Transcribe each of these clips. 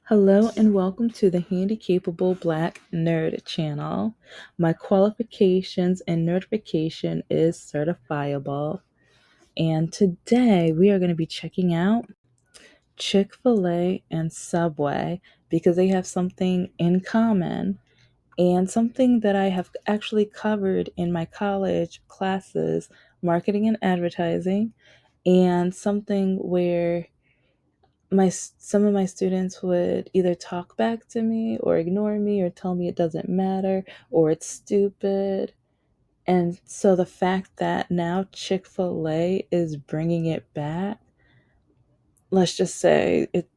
Hello and welcome to the Handy Capable Black Nerd channel. My qualifications and notification is certifiable. And today we are going to be checking out Chick-fil-E and Subway because they have something in common and something that I have actually covered in my college classes, marketing and advertising, and something where some of my students would either talk back to me or ignore me or tell me it doesn't matter or it's stupid. And so the fact that now Chick-fil-A is bringing it back, let's just say it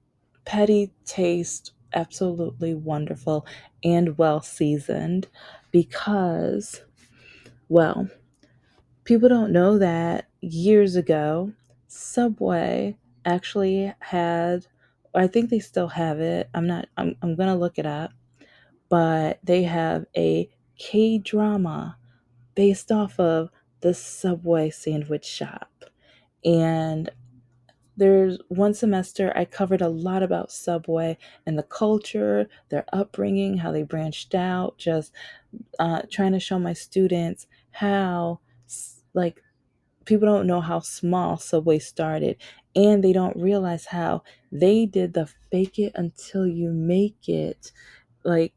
petty taste absolutely wonderful and well seasoned because, well, people don't know that years ago, Subway actually had, or I think they still have it. I'm going to look it up, but they have a K drama based off of the Subway sandwich shop. And there's one semester I covered a lot about Subway and the culture, their upbringing, how they branched out, just trying to show my students how, like, people don't know how small Subway started, and they don't realize how they did the fake it until you make it, like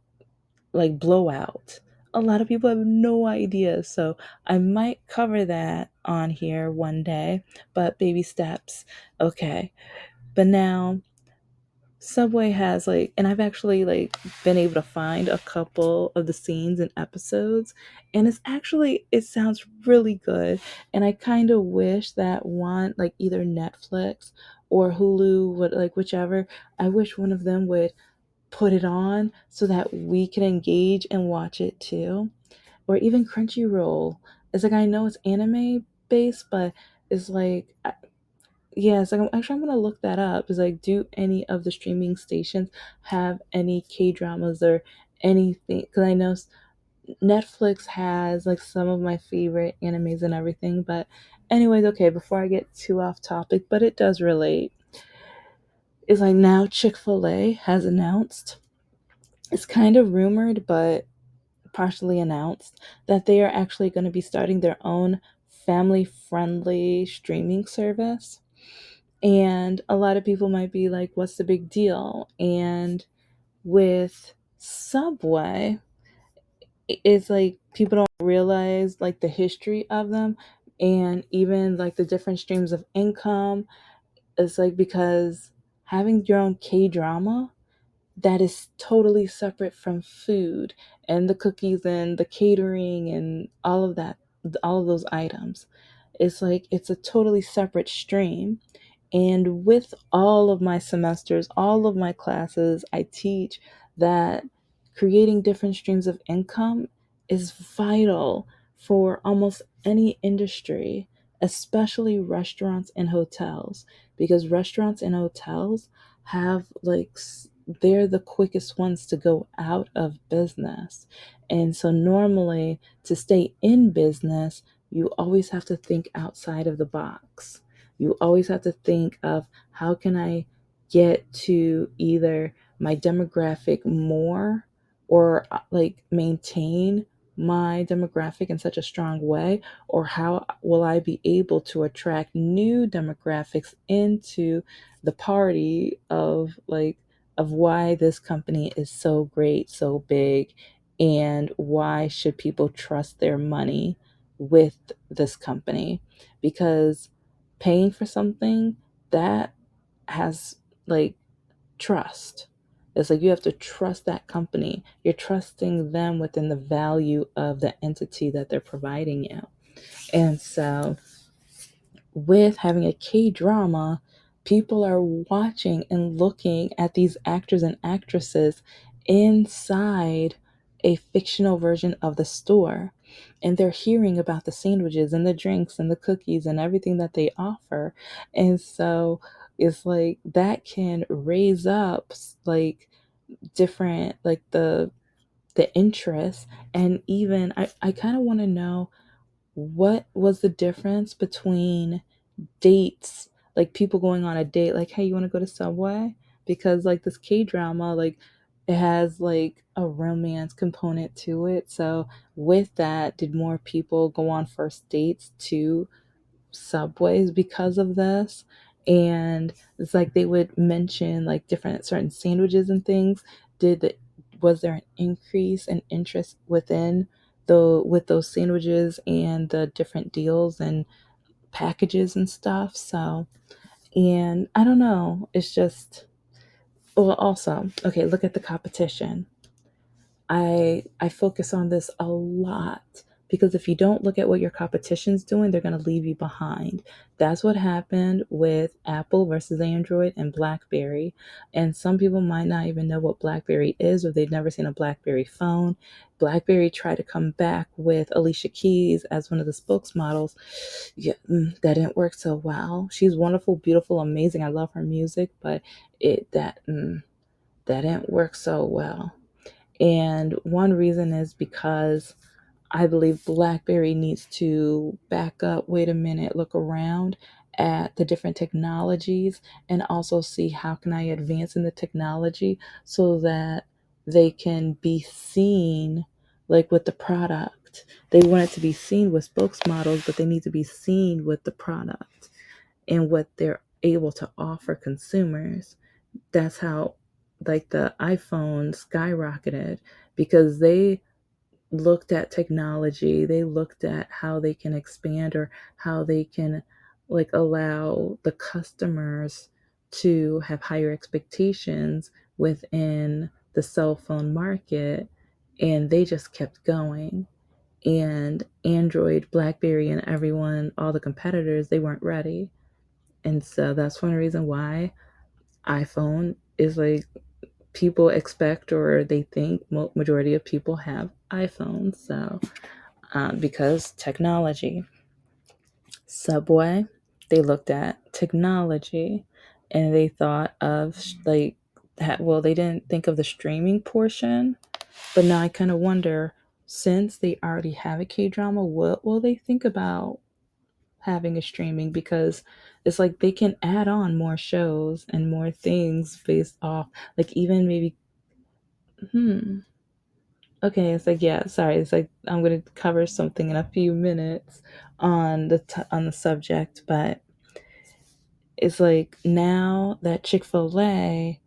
blowout. A lot of people have no idea, so I might cover that on here one day, but baby steps. Okay. But now Subway has, and I've actually been able to find a couple of the scenes and episodes, and it sounds really good. And I kind of wish that one, like either Netflix or Hulu would, whichever, I wish one of them would put it on so that we can engage and watch it too. Or even Crunchyroll. It's like, I know it's anime based, but it's like, yes, I'm gonna look that up. Is like, do any of the streaming stations have any K dramas or anything? Because I know Netflix has like some of my favorite animes and everything. But, anyways, okay. Before I get too off topic, but it does relate. Is like now Chick-fil-A has announced. It's kind of rumored, but partially announced that they are actually going to be starting their own family-friendly streaming service. And a lot of people might be like, what's the big deal? And with Subway, it's like people don't realize like the history of them and even like the different streams of income. It's like, because having your own K drama that is totally separate from food and the cookies and the catering and all of that, all of those items. It's like it's a totally separate stream. And with all of my semesters, all of my classes, I teach that creating different streams of income is vital for almost any industry, especially restaurants and hotels, because restaurants and hotels have they're the quickest ones to go out of business. And so, normally, to stay in business, you always have to think outside of the box. You always have to think of, how can I get to either my demographic more, or maintain my demographic in such a strong way, or how will I be able to attract new demographics into the party of why this company is so great, so big, and why should people trust their money with this company? Because paying for something that has trust. It's like you have to trust that company. You're trusting them within the value of the entity that they're providing you. And so, with having a K drama, people are watching and looking at these actors and actresses inside a fictional version of the store. And they're hearing about the sandwiches and the drinks and the cookies and everything that they offer. And so it's like that can raise up different, the interest. And even I kind of want to know, what was the difference between dates, like people going on a date, like, hey, you want to go to Subway? because like this K drama, like it has like a romance component to it. So with that, did more people go on first dates to Subways because of this? And it's like they would mention like different certain sandwiches and things. Did the Was there an increase in interest within the with those sandwiches and the different deals and packages and stuff? So, and I don't know, it's just, well, also, okay, look at the competition. I focus on this a lot because if you don't look at what your competition's doing, they're going to leave you behind. That's what happened with Apple versus Android and BlackBerry. And some people might not even know what BlackBerry is, or they've never seen a BlackBerry phone. BlackBerry tried to come back with Alicia Keys as one of the spokesmodels. Yeah, that didn't work so well. She's wonderful, beautiful, amazing. I love her music, but that didn't work so well. And one reason is because I believe BlackBerry needs to back up, wait a minute, look around at the different technologies and also see how can I advance in the technology so that they can be seen like with the product. They want it to be seen with spokesmodels, but they need to be seen with the product and what they're able to offer consumers. That's how like the iPhone skyrocketed because they looked at technology, they looked at how they can expand or how they can like allow the customers to have higher expectations within the cell phone market, and they just kept going. And Android, BlackBerry, and everyone, all the competitors, they weren't ready. And so that's one reason why iPhone is like people expect or they think majority of people have iPhones. So because technology, Subway, they looked at technology and they thought of like well, they didn't think of the streaming portion, but now I kind of wonder, since they already have a K drama, what will they think about having a streaming? Because it's like they can add on more shows and more things based off, like even maybe, hmm, okay, it's like, yeah, sorry. It's like I'm going to cover something in a few minutes on on the subject, but it's like now that Chick-fil-A,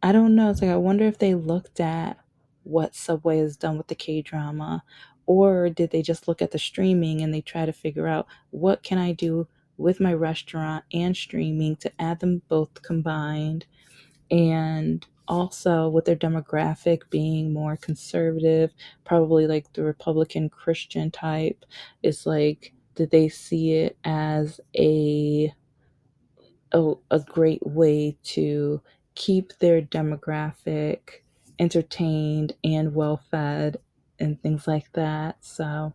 I don't know. It's like I wonder if they looked at what Subway has done with the K-drama, or did they just look at the streaming and they try to figure out what can I do with my restaurant and streaming to add them both combined, and also with their demographic being more conservative, probably like the Republican Christian type, is like, did they see it as a great way to keep their demographic entertained and well fed and things like that? So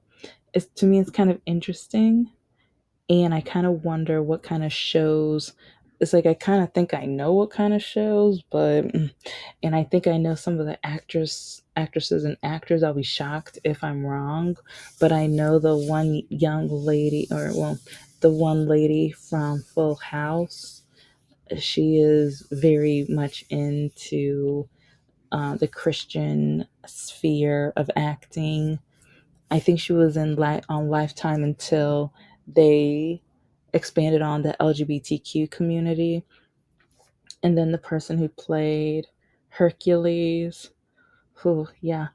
it's, to me, it's kind of interesting, and I kind of wonder what kind of shows. It's like I kind of think I know what kind of shows, but and I think I know some of the actresses and actors. I'll be shocked if I'm wrong, but I know the one young lady, or well, the one lady from Full House. She is very much into the Christian sphere of acting. I think she was in on Lifetime until they expanded on the LGBTQ community. And then the person who played Hercules, who, yeah.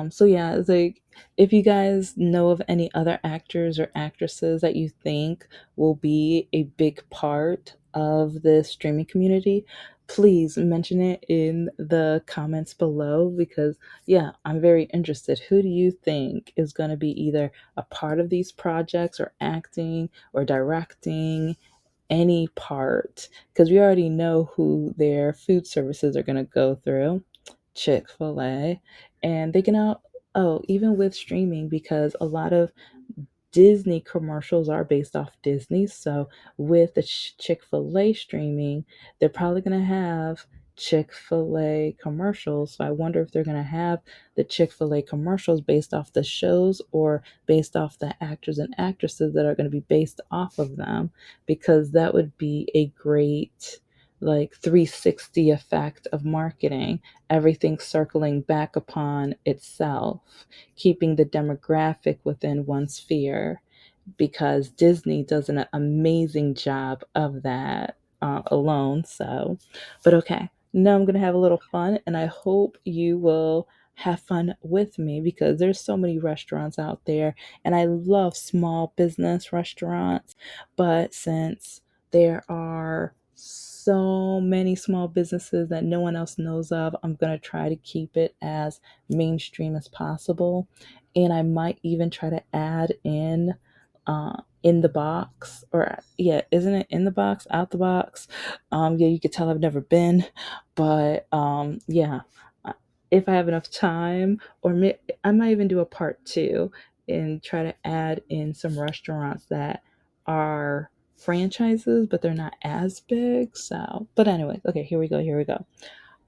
So yeah, it's like, if you guys know of any other actors or actresses that you think will be a big part of the streaming community, please mention it in the comments below because yeah, I'm very interested. Who do you think is going to be either a part of these projects or acting or directing any part? Because we already know who their food services are going to go through, Chick-fil-A, and they can out, oh, even with streaming, because a lot of Disney commercials are based off Disney. So with the Chick-fil-A streaming, they're probably going to have Chick-fil-A commercials. So I wonder if they're going to have the Chick-fil-A commercials based off the shows or based off the actors and actresses that are going to be based off of them, because that would be a great like 360 effect of marketing, everything circling back upon itself, keeping the demographic within one sphere, because Disney does an amazing job of that alone. So, but okay, now I'm going to have a little fun, and I hope you will have fun with me because there's so many restaurants out there, and I love small business restaurants. But since there are so many small businesses that no one else knows of, I'm going to try to keep it as mainstream as possible. And I might even try to add in the box, or yeah, isn't it in the box, out the box? Yeah, you could tell I've never been, but yeah, uh, if I have enough time, I might even do a part two and try to add in some restaurants that are franchises, but they're not as big. So, but anyways, okay, here we go.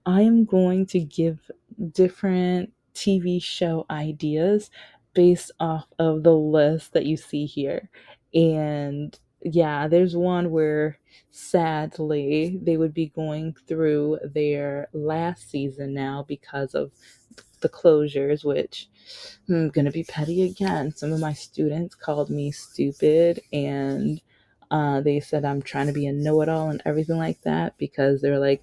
I am going to give different TV show ideas based off of the list that you see here. And yeah, there's one where sadly they would be going through their last season now because of the closures, which I'm going to be petty again. Some of my students called me stupid, and they said I'm trying to be a know-it-all and everything like that, because they're like,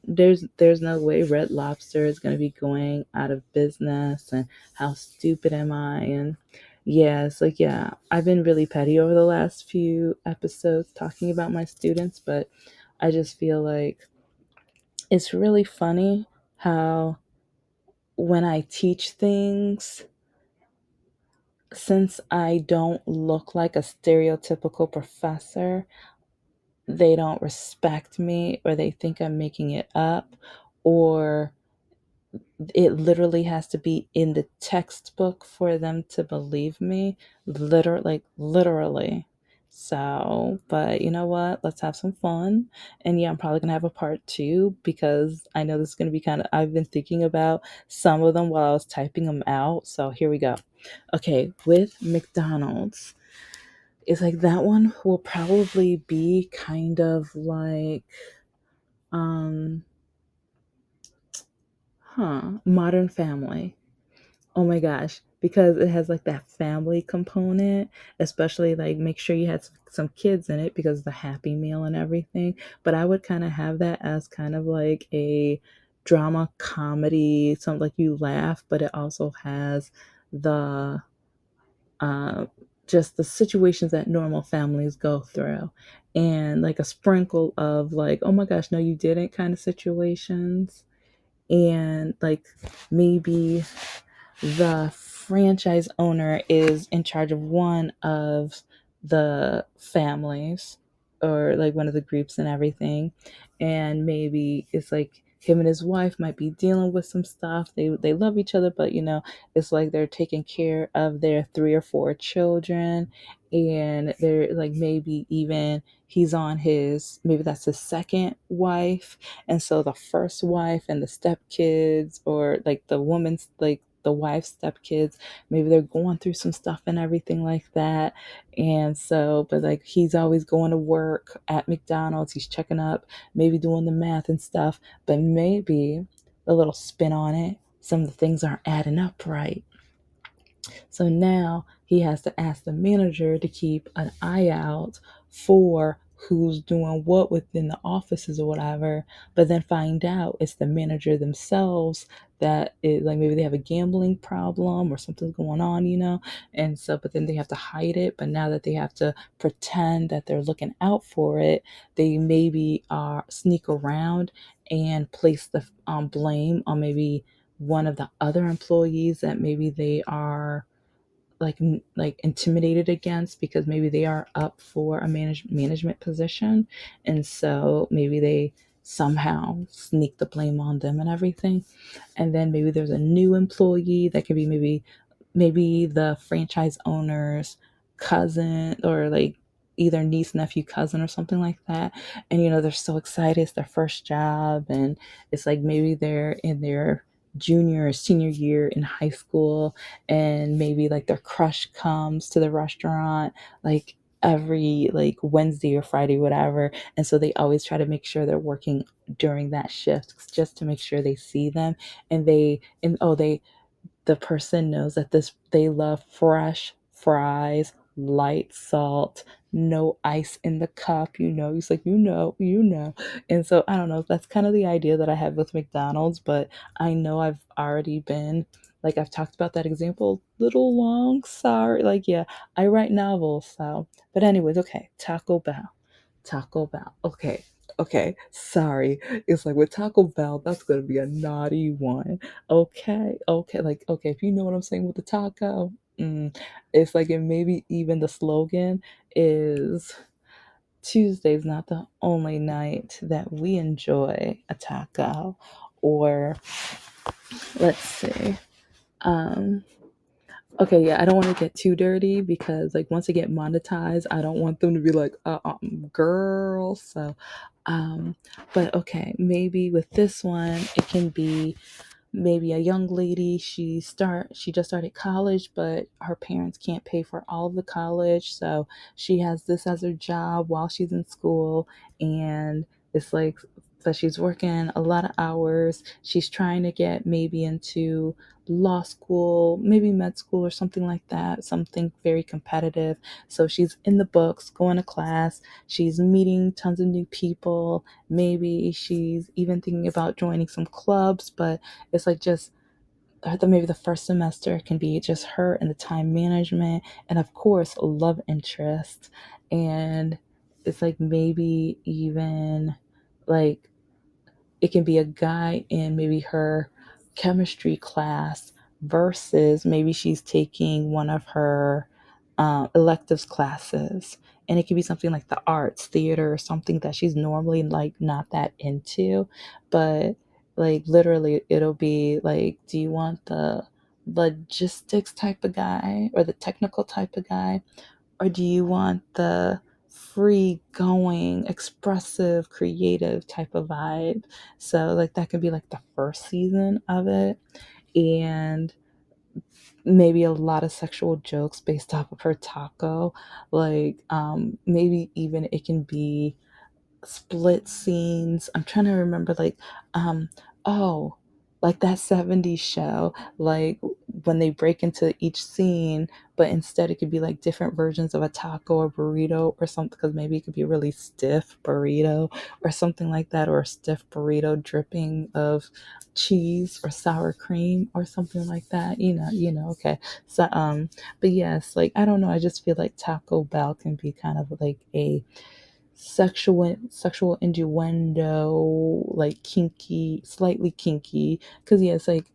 there's no way Red Lobster is going to be going out of business, and how stupid am I? And yeah, it's like, yeah, I've been really petty over the last few episodes talking about my students, but I just feel like it's really funny how when I teach things, since I don't look like a stereotypical professor, they don't respect me, or they think I'm making it up, or it literally has to be in the textbook for them to believe me. Literally. So, but you know what? Let's have some fun. And yeah, I'm probably gonna have a part two because I know this is gonna be kind of, I've been thinking about some of them while I was typing them out. So here we go. Okay, with McDonald's, it's like that one will probably be kind of like um Modern Family. Oh my gosh, because it has like that family component, especially like make sure you had some kids in it because of the Happy Meal and everything. But I would kind of have that as kind of like a drama comedy, something like you laugh, but it also has the uh, just the situations that normal families go through, and like a sprinkle of like, oh my gosh, no, you didn't kind of situations, and like maybe the franchise owner is in charge of one of the families, or like one of the groups and everything, and maybe it's like him and his wife might be dealing with some stuff. They love each other, but it's like they're taking care of their three or four children, and they're like, maybe even he's on his, maybe that's his second wife, and so the first wife and the stepkids, or like the woman's, like the wife's stepkids, maybe they're going through some stuff and everything like that. And so, but like he's always going to work at McDonald's, he's checking up, maybe doing the math and stuff, but maybe a little spin on it, some of the things aren't adding up right. So now he has to ask the manager to keep an eye out for who's doing what within the offices or whatever, but then find out it's the manager themselves that is like, maybe they have a gambling problem or something's going on. And so, but then they have to hide it. But now that they have to pretend that they're looking out for it, they maybe sneak around and place the blame on maybe one of the other employees that maybe they are like intimidated against, because maybe they are up for a management position, and so maybe they somehow sneak the blame on them and everything. And then maybe there's a new employee that could be maybe the franchise owner's cousin, or like either niece, nephew, cousin, or something like that. And they're so excited, it's their first job, and it's like maybe they're in their junior or senior year in high school, and maybe like their crush comes to the restaurant, like every like Wednesday or Friday, whatever. And so they always try to make sure they're working during that shift just to make sure they see them. And the person knows that this they love fresh fries, light salt, no ice in the cup. He's like, And so I don't know. That's kind of the idea that I have with McDonald's, but I know I've already been like I've talked about that example a little long. Sorry, like yeah, I write novels, so. But anyways, okay, Taco Bell. Taco Bell. Okay. Okay. Sorry. It's like with Taco Bell, that's gonna be a naughty one. Okay. Okay. Like, okay, if you know what I'm saying with the taco, it's like, and maybe even the slogan is Tuesday's not the only night that we enjoy a taco. Or let's see. Um, Okay, yeah, I don't want to get too dirty because like once I get monetized, I don't want them to be like, girl. So, um, but okay, maybe with this one, it can be maybe a young lady she just started college, but her parents can't pay for all of the college, so she has this as her job while she's in school. And it's like that she's working a lot of hours. She's trying to get maybe into law school, maybe med school or something like that, something very competitive. So she's in the books, going to class, she's meeting tons of new people. Maybe she's even thinking about joining some clubs, but it's like just maybe the first semester can be just her and the time management, and of course love interest. And it's like maybe even like it can be a guy in maybe her chemistry class versus maybe she's taking one of her electives classes. And it could be something like the arts, theater, or something that she's normally like not that into. But like literally, it'll be like, do you want the logistics type of guy or the technical type of guy? Or do you want the free going, expressive, creative type of vibe? So, like, that could be like the first season of it. And maybe a lot of sexual jokes based off of her taco. Like, maybe even it can be split scenes. I'm trying to remember um oh, like that 70s show, like when they break into each scene, but instead it could be like different versions of a taco or burrito or something, because maybe it could be a really stiff burrito or something like that, or a stiff burrito dripping of cheese or sour cream or something like that. Okay. So but yes, like I don't know, I just feel like Taco Bell can be kind of like a sexual innuendo, like kinky, slightly kinky. Because yeah, it's like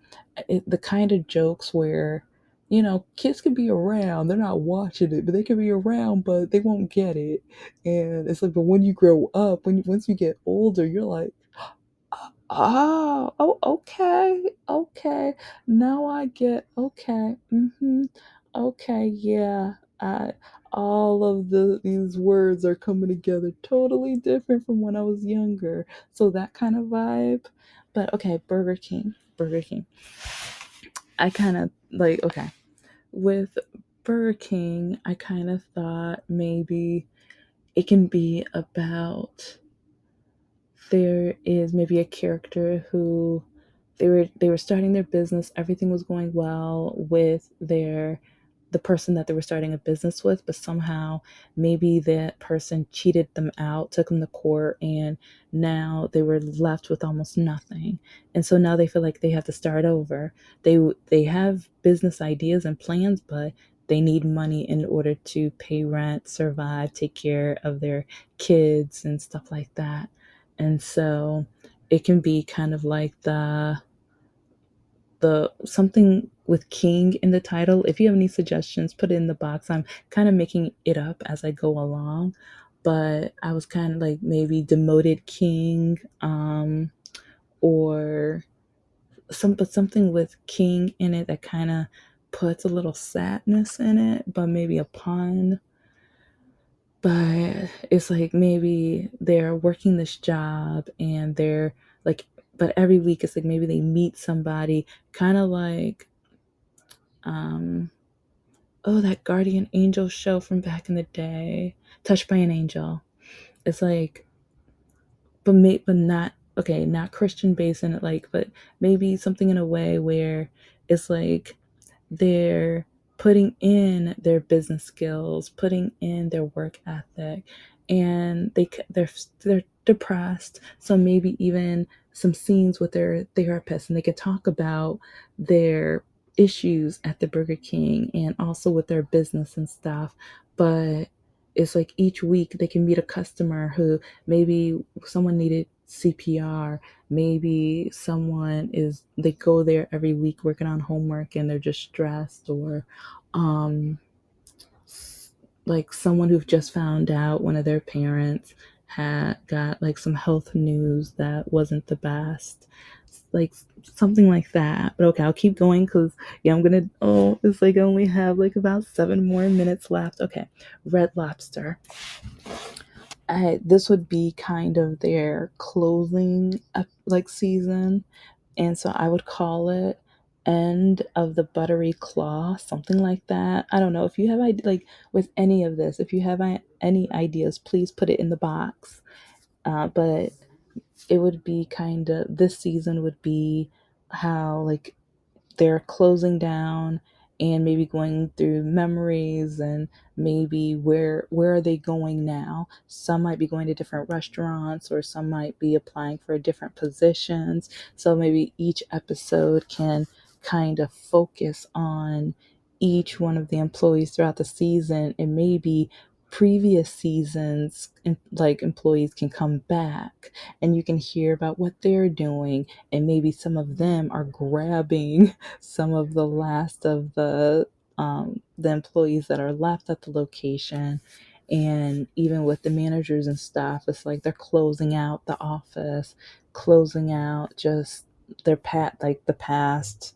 the kind of jokes where kids can be around, they're not watching it, but they can be around, but they won't get it. And it's like, but when you grow up, once you get older, you're like, oh, okay, okay. Now I get, okay, okay, yeah. I all of these words are coming together totally different from when I was younger. So that kind of vibe. But okay, Burger King. Burger King. I kind of like, okay. With Burger King, I kind of thought maybe it can be about there is maybe a character who they were starting their business, everything was going well with the person that they were starting a business with, but somehow maybe that person cheated them out, took them to court, and now they were left with almost nothing. And so now they feel like they have to start over. They have business ideas and plans, but they need money in order to pay rent, survive, take care of their kids and stuff like that. And so it can be kind of like the something with king in the title. If you have any suggestions, put it in the box. I'm kind of making it up as I go along, but I was kind of like maybe demoted king, or something with king in it that kind of puts a little sadness in it, but maybe a pun. But it's like maybe they're working this job and they're like, but every week it's like maybe they meet somebody kind of like, um oh, that Guardian Angel show from back in the day, Touched by an Angel. It's like, but not okay, not Christian based in it, like, but maybe something in a way where it's like they're putting in their business skills, putting in their work ethic, and they're depressed. So maybe even some scenes with their therapist, and they can talk about their issues at the Burger King and also with their business and stuff. But it's like each week they can meet a customer who maybe someone needed CPR. Maybe they go there every week working on homework and they're just stressed, or um, like someone who've just found out one of their parents had got like some health news that wasn't the best, like something like that. But okay, I'll keep going because yeah, it's like I only have like about 7 more minutes left. Okay, Red Lobster. This would be kind of their closing like season, and so I would call it End of the Buttery Claw, something like that. I don't know if you have like with any of this. If you have any ideas, please put it in the box. But it would be kind of this season would be how like they're closing down and maybe going through memories, and maybe where are they going now. Some might be going to different restaurants, or some might be applying for different positions. So maybe each episode can kind of focus on each one of the employees throughout the season, and maybe previous seasons like employees can come back and you can hear about what they're doing, and maybe some of them are grabbing some of the last of the employees that are left at the location. And even with the managers and staff, it's like they're closing out the office, closing out just like the past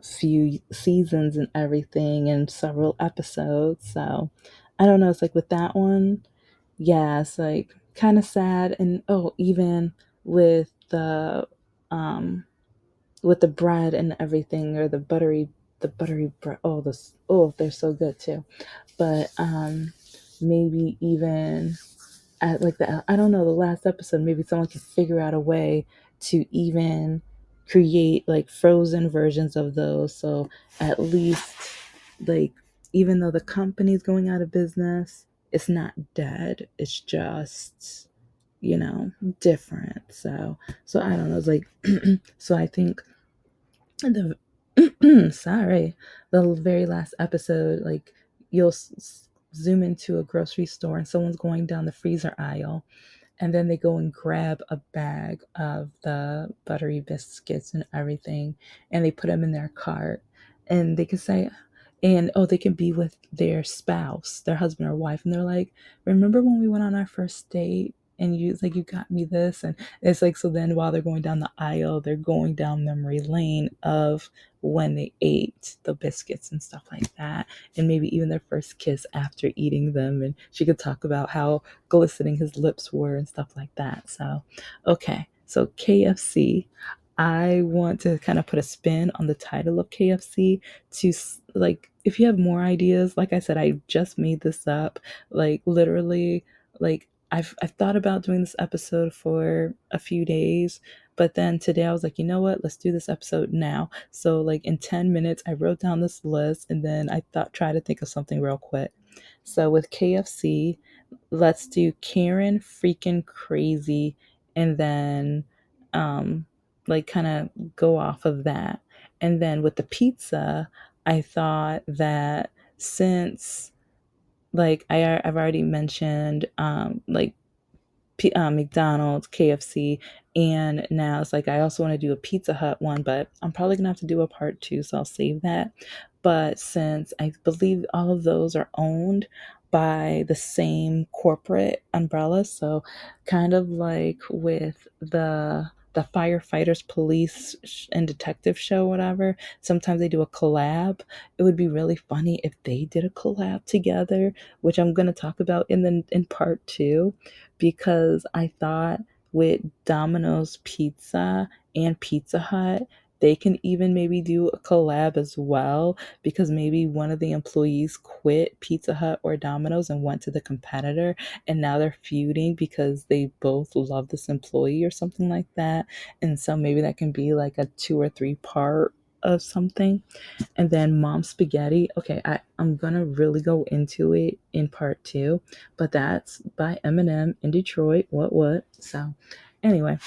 few seasons and everything, and several episodes. So I don't know, it's like with that one, yeah, it's like kind of sad. And oh, even with um the bread and everything, or the buttery bread. Oh, they're so good too. But maybe even at like the I don't know, the last episode, maybe someone could figure out a way to even create like frozen versions of those. So at least, like, even though the company's going out of business, it's not dead. It's just, different. So I don't know. It's like so I think the sorry, the very last episode, like you'll zoom into a grocery store and someone's going down the freezer aisle, and then they go and grab a bag of the buttery biscuits and everything, and they put them in their cart, and they can say, and oh, they can be with their spouse, their husband or wife, and they're like, remember when we went on our first date and you got me this? And it's like, so then while they're going down the aisle, they're going down memory lane of when they ate the biscuits and stuff like that, and maybe even their first kiss after eating them, and she could talk about how glistening his lips were and stuff like that. So, okay. So KFC, I want to kind of put a spin on the title of KFC to like, if you have more ideas, like I said, I just made this up. Like literally, like I've thought about doing this episode for a few days, but then today I was like, you know what? Let's do this episode now. So like in 10 minutes, I wrote down this list, and then I thought try to think of something real quick. So with KFC, let's do Karen freaking crazy, and then like kind of go off of that. And then with the pizza, I thought that since like I've already mentioned like McDonald's, KFC, and now it's like I also want to do a Pizza Hut one, but I'm probably gonna have to do a part two, so I'll save that. But since I believe all of those are owned by the same corporate umbrella, so kind of like with the firefighters, police, and detective show, whatever. Sometimes they do a collab. It would be really funny if they did a collab together, which I'm gonna talk about in part two, because I thought with Domino's Pizza and Pizza Hut, they can even maybe do a collab as well, because maybe one of the employees quit Pizza Hut or Domino's and went to the competitor, and now they're feuding because they both love this employee or something like that. And so maybe that can be like a 2 or 3 part of something. And then Mom Spaghetti. Okay, I'm gonna really go into it in part two, but that's by Eminem in Detroit. What? So anyway,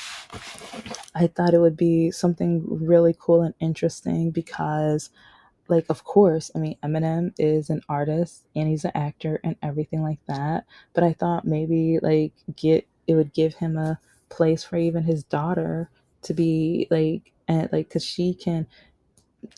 I thought it would be something really cool and interesting because, like, of course, I mean, Eminem is an artist and he's an actor and everything like that. But I thought maybe like get it would give him a place for even his daughter to be like, and like, cause she can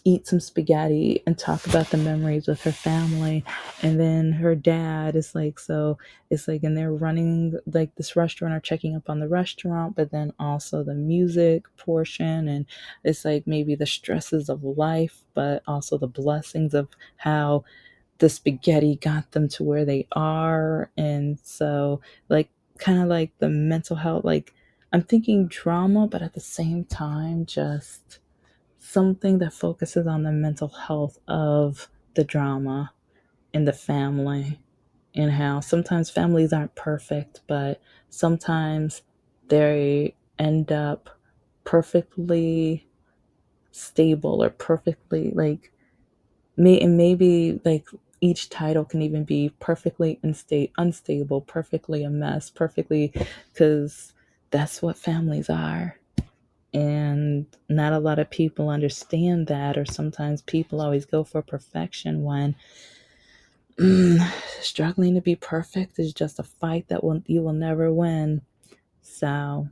eat some spaghetti and talk about the memories with her family. And then her dad is like, so it's like, and they're running like this restaurant or checking up on the restaurant, but then also the music portion. And it's like maybe the stresses of life, but also the blessings of how the spaghetti got them to where they are. And so, like, kind of like the mental health, like, I'm thinking drama, but at the same time, just something that focuses on the mental health of the drama in the family, and how sometimes families aren't perfect, but sometimes they end up perfectly stable or perfectly like and maybe like each title can even be perfectly unstable, perfectly a mess, perfectly, because that's what families are. And not a lot of people understand that, or sometimes people always go for perfection when struggling to be perfect is just a fight that you will never win. So,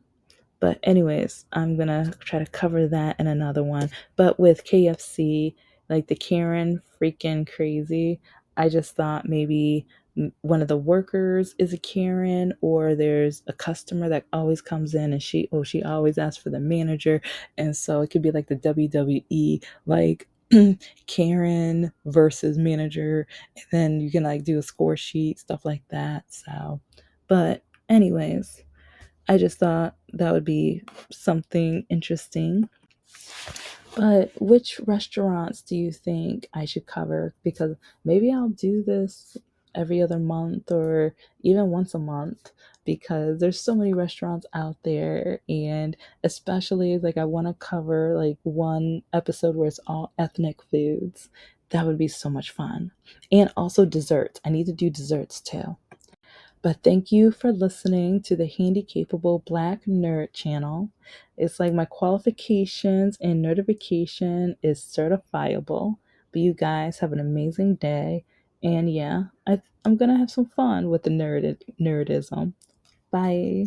but anyways, I'm gonna try to cover that in another one. But with KFC, like the Karen freaking crazy, I just thought maybe one of the workers is a Karen, or there's a customer that always comes in and she always asks for the manager, and so it could be like the WWE, like Karen versus manager, and then you can like do a score sheet, stuff like that. So, but anyways, I just thought that would be something interesting. But which restaurants do you think I should cover? Because maybe I'll do this every other month or even once a month, because there's so many restaurants out there, and especially like I want to cover like one episode where it's all ethnic foods. That would be so much fun. And also desserts. I need to do desserts too. But thank you for listening to the Handy Capable Black Nerd channel. It's like my qualifications and nerdification is certifiable. But you guys have an amazing day. And yeah, I'm going to have some fun with the nerdism. Bye.